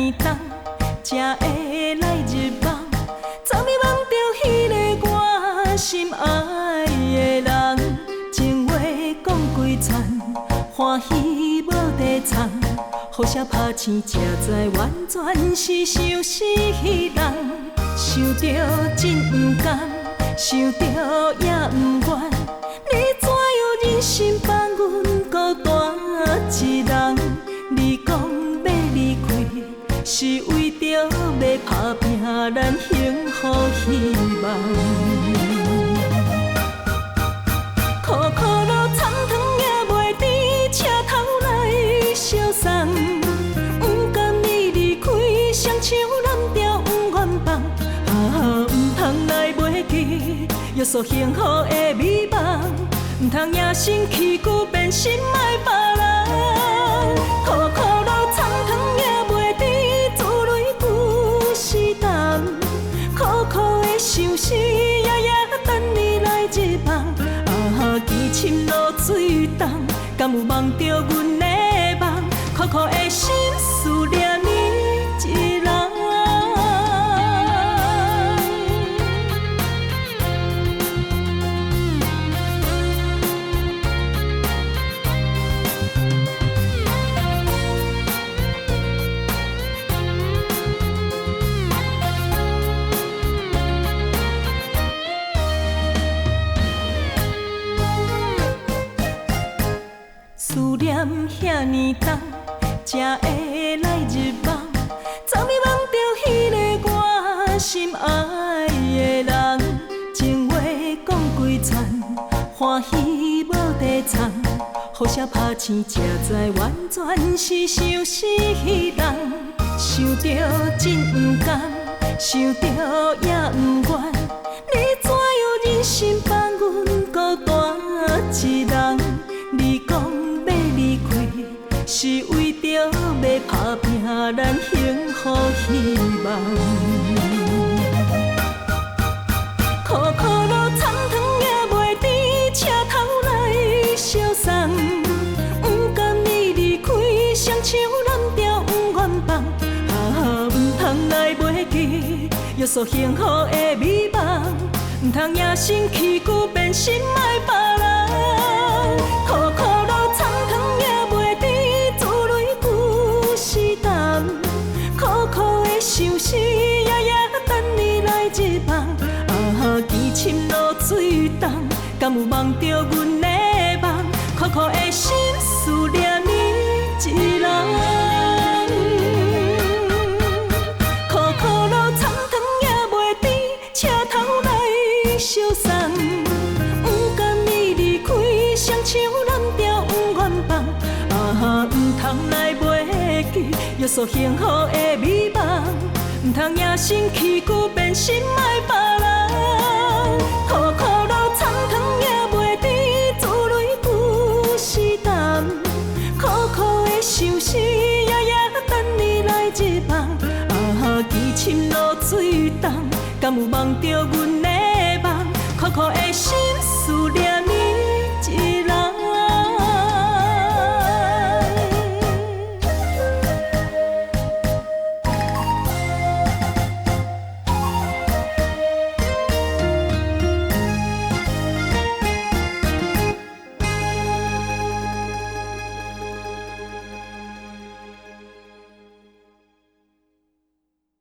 呢重，才会来入梦。昨暝梦着迄个我心爱的人，情话讲几串，欢喜无地藏。好声拍醒，才知完全是相思人。想着真不甘，想着也不愿。你怎样忍心放阮孤单一人？你讲要离开，是为着要打拼咱幸福希望。苦苦路苍苍也袂甜，车头来相送。不甘你离开，双手揽着不愿放。不通来袂记，约束幸福的美梦。不通也身躯久变心爱别人。苦苦路苍苍也袂甜，珠泪不是淡。苦苦的相思，夜夜等你来入梦。痴情落水重，敢有梦着阮的梦？苦苦的心思念你一人。思念遐尼重，才会来入梦。昨暝梦着迄个我心爱的人，情话讲几串，欢喜无地藏。好声拍醒，才知完全是相思人。想着真不甘，想着也不愿。你怎样忍心放阮孤单一人？你讲要离开，是为着要打拼咱幸福希望。苦苦路苍苍也袂甜，车头来相送。不甘你离开，双手揽着不愿放。不通来袂记，约束幸福的美梦。不通也身躯久变心爱别人。苦苦路苍苍也袂甜，珠泪不是淡。苦苦的相思，夜夜等你来入梦。痴情落水重，敢有梦着阮的梦？苦苦的心思念你一人。苦苦路苍苍也袂甜，车头来相送。不甘你离开，双手揽着不愿放。不通来袂记，约束幸福的美梦。不通也身躯久变心爱别人。苦苦路苍苍也袂甜，珠泪不是淡。苦苦的相思，夜夜等你来入梦。痴情落水重，敢有梦着阮的梦？苦苦的心。